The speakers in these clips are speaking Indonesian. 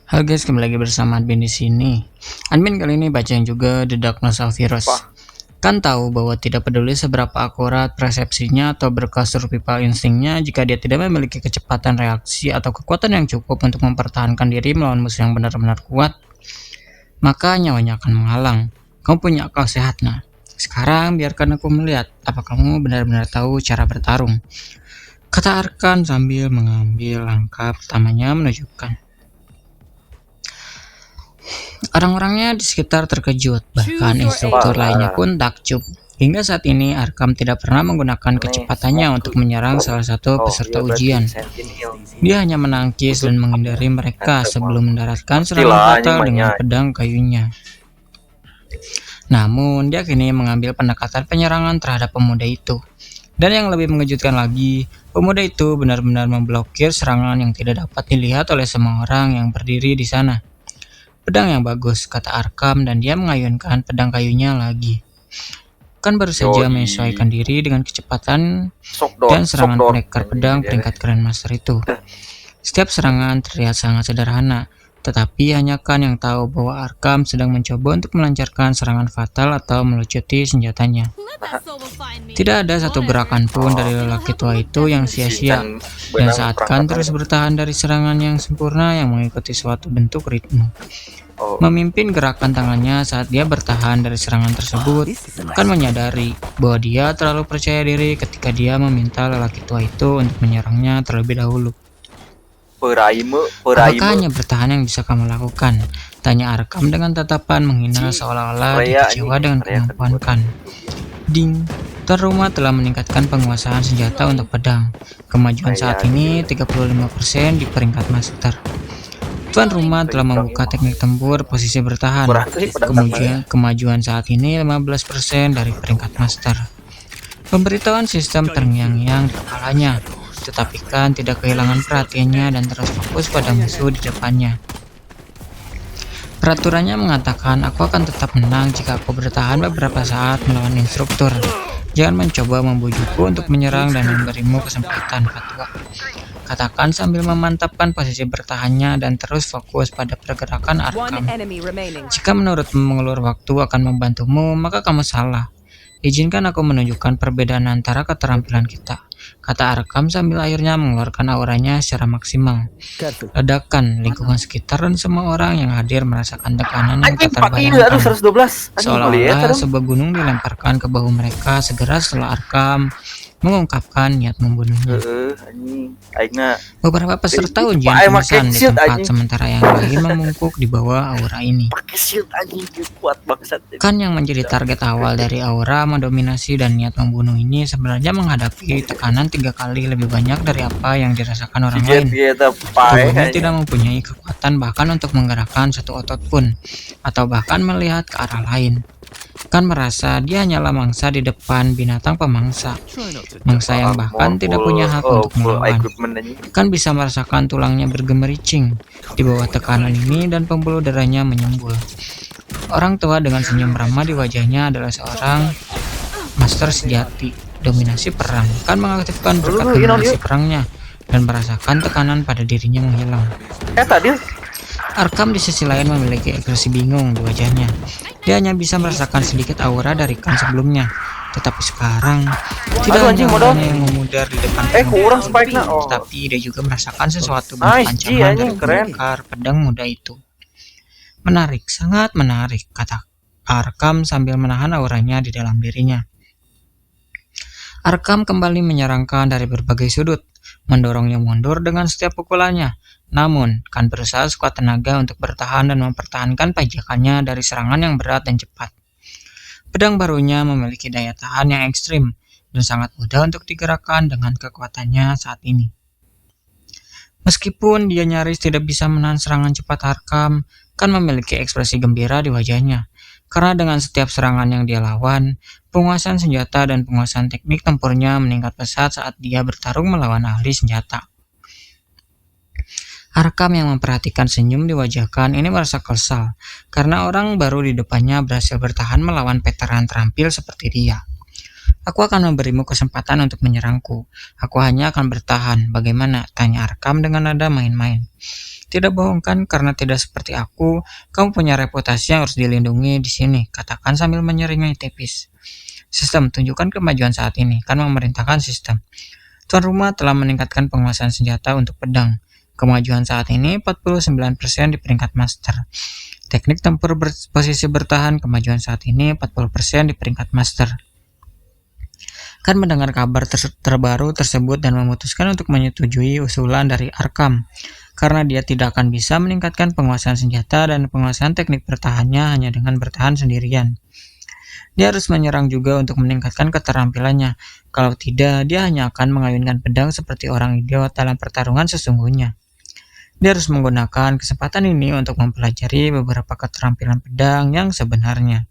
Halo guys, kembali lagi bersama admin di sini. Admin kali ini bacain juga The Darkness of Heroes. Wah. Kan tahu bahwa tidak peduli seberapa akurat persepsinya atau berkas survival instingnya, jika dia tidak memiliki kecepatan reaksi atau kekuatan yang cukup untuk mempertahankan diri melawan musuh yang benar-benar kuat, maka nyawanya akan menghalang. Kamu punya akal sehat, nah. Sekarang biarkan aku melihat apa kamu benar-benar tahu cara bertarung, kata Arkan sambil mengambil langkah pertamanya menunjukkan. Orang-orangnya di sekitar terkejut, bahkan instruktur lainnya pun takjub. Hingga saat ini, Arkham tidak pernah menggunakan kecepatannya untuk menyerang salah satu peserta ujian. Dia hanya menangkis dan menghindari mereka sebelum mendaratkan serangan fatal dengan pedang kayunya. Namun, dia kini mengambil pendekatan penyerangan terhadap pemuda itu. Dan yang lebih mengejutkan lagi, pemuda itu benar-benar memblokir serangan yang tidak dapat dilihat oleh semua orang yang berdiri di sana. Pedang yang bagus, kata Arkham, dan dia mengayunkan pedang kayunya lagi. Kan baru saja menyesuaikan diri dengan kecepatan dan serangan pendekar pedang peringkat Grandmaster itu. Setiap serangan terlihat sangat sederhana, tetapi hanya Khan yang tahu bahwa Arkham sedang mencoba untuk melancarkan serangan fatal atau melucuti senjatanya. Tidak ada satu gerakan pun dari lelaki tua itu yang sia-sia, dan saat Khan terus bertahan dari serangan yang sempurna yang mengikuti suatu bentuk ritme. Memimpin gerakan tangannya saat dia bertahan dari serangan tersebut, Khan menyadari bahwa dia terlalu percaya diri ketika dia meminta lelaki tua itu untuk menyerangnya terlebih dahulu. Apakah hanya bertahan yang bisa kamu lakukan? Tanya Arkham dengan tatapan menghina seolah-olah dia kecewa dengan kemampuan Khan. Ding, Tuan rumah telah meningkatkan penguasaan senjata untuk pedang. Kemajuan saat ini 35% di peringkat master. Tuan rumah telah membuka teknik tempur posisi bertahan. Kemajuan saat ini 15% dari peringkat master. Pemberitahuan sistem terngiang-ngiang di kepalanya, tetapi Khan tidak kehilangan perhatiannya dan terus fokus pada musuh di depannya. Peraturannya mengatakan aku akan tetap menang jika aku bertahan beberapa saat melawan instruktur. Jangan mencoba membujukku untuk menyerang dan memberimu kesempatan, Fatwa. Katakan sambil memantapkan posisi bertahannya dan terus fokus pada pergerakan Arkham. Jika menurutmu mengulur waktu akan membantumu, maka kamu salah. Izinkan aku menunjukkan perbedaan antara keterampilan kita, kata Arkham sambil akhirnya mengeluarkan auranya secara maksimal. Ledakan lingkungan sekitar dan semua orang yang hadir merasakan tekanan yang tak terbayangkan. Seolah-olah sebuah gunung dilemparkan ke bahu mereka segera setelah Arkham mengungkapkan niat membunuhnya. Beberapa peserta ujian pingsan di tempat, sementara yang lain memungkuk di bawah aura ini. Kan yang menjadi target awal dari aura mendominasi dan niat membunuh ini sebenarnya menghadapi tekanan 3 kali lebih banyak dari apa yang dirasakan orang lain. Tubuhnya tidak mempunyai kekuatan bahkan untuk menggerakkan satu otot pun, atau bahkan melihat ke arah lain. Kan merasa dia hanyalah mangsa di depan binatang pemangsa, mangsa yang bahkan tidak punya hak untuk melawan. Kan bisa merasakan tulangnya bergemericing di bawah tekanan ini dan pembuluh darahnya menyembul. Orang tua dengan senyum ramah di wajahnya adalah seorang master sejati dominasi perang. Kan mengaktifkan berkat dominasi perangnya dan merasakan tekanan pada dirinya menghilang. Arkham di sisi lain memiliki ekspresi bingung di wajahnya. Dia hanya bisa merasakan sedikit aura dari Khan sebelumnya, tetapi sekarang tidak hanya auranya yang memudar di depan tetapi dia juga merasakan sesuatu bentuk ancaman dari pendekar pedang muda itu. Menarik, sangat menarik, kata Arkham sambil menahan auranya di dalam dirinya. Arkham kembali menyerangkan dari berbagai sudut, mendorongnya mundur dengan setiap pukulannya. Namun, Khan berusaha sekuat tenaga untuk bertahan dan mempertahankan pajakannya dari serangan yang berat dan cepat. Pedang barunya memiliki daya tahan yang ekstrim dan sangat mudah untuk digerakkan dengan kekuatannya saat ini. Meskipun dia nyaris tidak bisa menahan serangan cepat Arkham, Khan memiliki ekspresi gembira di wajahnya. Karena dengan setiap serangan yang dia lawan, penguasaan senjata dan penguasaan teknik tempurnya meningkat pesat saat dia bertarung melawan ahli senjata. Arkham yang memperhatikan senyum di wajah Khan ini merasa kesal, karena orang baru di depannya berhasil bertahan melawan veteran terampil seperti dia. Aku akan memberimu kesempatan untuk menyerangku. Aku hanya akan bertahan. Bagaimana? Tanya Arkham dengan nada main-main. Tidak bohong kan karena tidak seperti aku, kamu punya reputasi yang harus dilindungi di sini, katakan sambil menyeringai tipis. Sistem, tunjukkan kemajuan saat ini, kan memerintahkan sistem. Tuan rumah telah meningkatkan penguasaan senjata untuk pedang. Kemajuan saat ini 49% di peringkat master. Teknik tempur posisi bertahan, kemajuan saat ini 40% di peringkat master. Kan mendengar kabar terbaru tersebut dan memutuskan untuk menyetujui usulan dari Arkham, karena dia tidak akan bisa meningkatkan penguasaan senjata dan penguasaan teknik bertahannya hanya dengan bertahan sendirian. Dia harus menyerang juga untuk meningkatkan keterampilannya. Kalau tidak, dia hanya akan mengayunkan pedang seperti orang idiot dalam pertarungan sesungguhnya. Dia harus menggunakan kesempatan ini untuk mempelajari beberapa keterampilan pedang yang sebenarnya.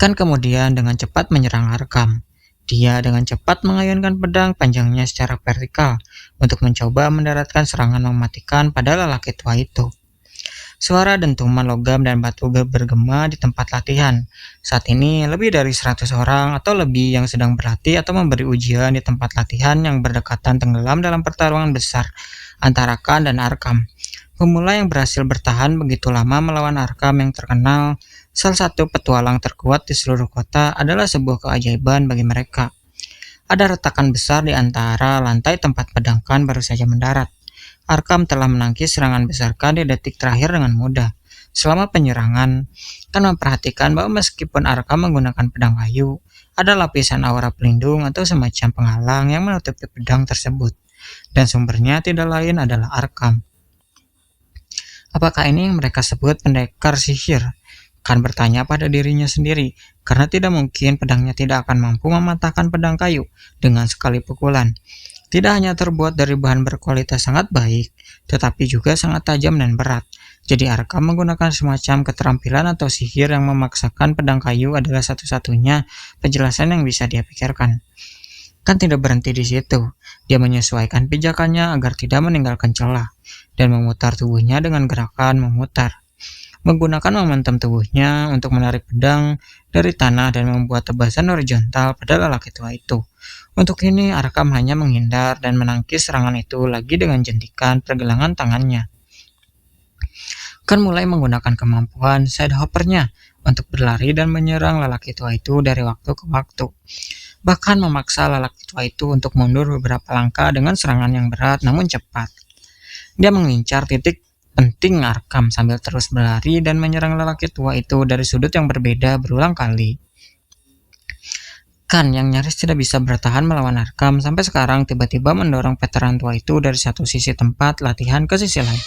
Kan kemudian dengan cepat menyerang Arkham. Dia dengan cepat mengayunkan pedang panjangnya secara vertikal untuk mencoba mendaratkan serangan mematikan pada lelaki tua itu. Suara dentuman logam dan batu bergema di tempat latihan. Saat ini lebih dari 100 orang atau lebih yang sedang berlatih atau memberi ujian di tempat latihan yang berdekatan tenggelam dalam pertarungan besar antara Khan dan Arkham. Pemula yang berhasil bertahan begitu lama melawan Arkham yang terkenal, salah satu petualang terkuat di seluruh kota, adalah sebuah keajaiban bagi mereka. Ada retakan besar di antara lantai tempat pedang Khan baru saja mendarat. Arkham telah menangkis serangan besar Khan di detik terakhir dengan mudah. Selama penyerangan, Khan memperhatikan bahwa meskipun Arkham menggunakan pedang kayu, ada lapisan aura pelindung atau semacam penghalang yang menutupi pedang tersebut. Dan sumbernya tidak lain adalah Arkham. Apakah ini yang mereka sebut pendekar sihir? Khan bertanya pada dirinya sendiri, karena tidak mungkin pedangnya tidak akan mampu mematahkan pedang kayu dengan sekali pukulan. Tidak hanya terbuat dari bahan berkualitas sangat baik, tetapi juga sangat tajam dan berat. Jadi Arkham menggunakan semacam keterampilan atau sihir yang memaksakan pedang kayu adalah satu-satunya penjelasan yang bisa dia pikirkan. Kan tidak berhenti di situ. Dia menyesuaikan pijakannya agar tidak meninggalkan celah, dan memutar tubuhnya dengan gerakan memutar. Menggunakan momentum tubuhnya untuk menarik pedang dari tanah dan membuat tebasan horizontal pada lelaki tua itu. Untuk ini, Arkham hanya menghindar dan menangkis serangan itu lagi dengan jentikan pergelangan tangannya. Kan mulai menggunakan kemampuan sidehoppernya untuk berlari dan menyerang lelaki tua itu dari waktu ke waktu. Bahkan memaksa lelaki tua itu untuk mundur beberapa langkah dengan serangan yang berat namun cepat. Dia mengincar titik penting Arkham sambil terus berlari dan menyerang lelaki tua itu dari sudut yang berbeda berulang kali. Khan yang nyaris tidak bisa bertahan melawan Arkham sampai sekarang tiba-tiba mendorong veteran tua itu dari satu sisi tempat latihan ke sisi lain.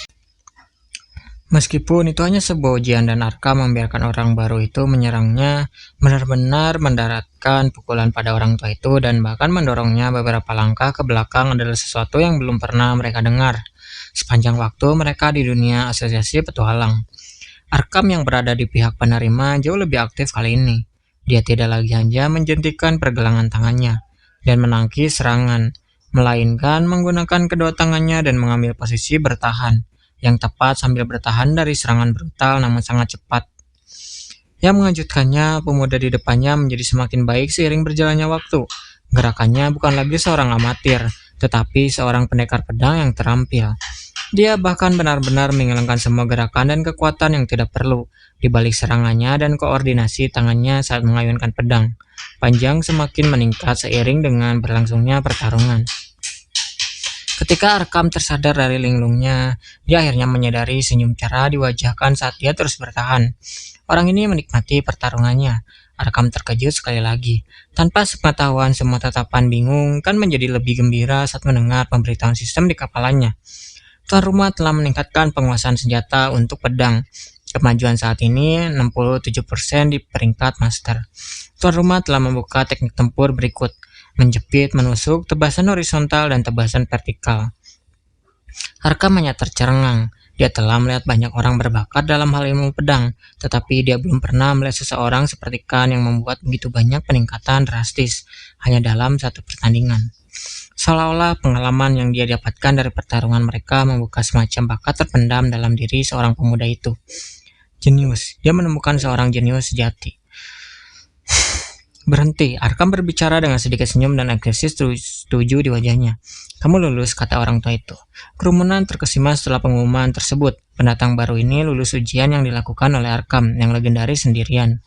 Meskipun itu hanya sebuah ujian dan Arkham membiarkan orang baru itu menyerangnya, benar-benar mendaratkan pukulan pada orang tua itu dan bahkan mendorongnya beberapa langkah ke belakang adalah sesuatu yang belum pernah mereka dengar sepanjang waktu mereka di dunia asosiasi petualang. Arkham yang berada di pihak penerima jauh lebih aktif kali ini. Dia tidak lagi hanya menjentikan pergelangan tangannya dan menangkis serangan, melainkan menggunakan kedua tangannya dan mengambil posisi bertahan yang tepat sambil bertahan dari serangan brutal namun sangat cepat. Yang mengejutkannya, pemuda di depannya menjadi semakin baik seiring berjalannya waktu. Gerakannya bukan lagi seorang amatir, tetapi seorang pendekar pedang yang terampil. Dia bahkan benar-benar menghilangkan semua gerakan dan kekuatan yang tidak perlu di balik serangannya dan koordinasi tangannya saat mengayunkan pedang. Panjang semakin meningkat seiring dengan berlangsungnya pertarungan. Ketika Arkham tersadar dari linglungnya, dia akhirnya menyadari senyum cerah diwajahkan saat dia terus bertahan. Orang ini menikmati pertarungannya. Arkham terkejut sekali lagi. Tanpa sepengetahuan semua tatapan bingung, kan menjadi lebih gembira saat mendengar pemberitahuan sistem di kapalannya. Tuan rumah telah meningkatkan penguasaan senjata untuk pedang. Kemajuan saat ini 67% di peringkat master. Tuan rumah telah membuka teknik tempur berikut: menjepit, menusuk, tebasan horizontal, dan tebasan vertikal. Arkham hanya tercengang. Dia telah melihat banyak orang berbakat dalam hal ilmu pedang, tetapi dia belum pernah melihat seseorang seperti Khan yang membuat begitu banyak peningkatan drastis hanya dalam satu pertandingan. Seolah-olah pengalaman yang dia dapatkan dari pertarungan mereka membuka semacam bakat terpendam dalam diri seorang pemuda itu. Jenius. Dia menemukan seorang jenius sejati. Berhenti, Arkam berbicara dengan sedikit senyum dan agresif setuju di wajahnya. Kamu lulus, kata orang tua itu. Kerumunan terkesima setelah pengumuman tersebut. Pendatang baru ini lulus ujian yang dilakukan oleh Arkam yang legendaris sendirian.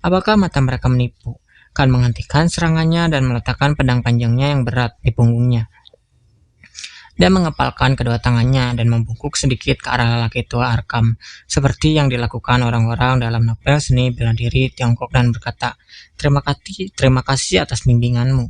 Apakah mata mereka menipu? Kan menghentikan serangannya dan meletakkan pedang panjangnya yang berat di punggungnya. Dia mengepalkan kedua tangannya dan membungkuk sedikit ke arah lelaki tua Arkam, seperti yang dilakukan orang-orang dalam novel seni bela diri Tiongkok dan berkata, terima kasih atas bimbinganmu.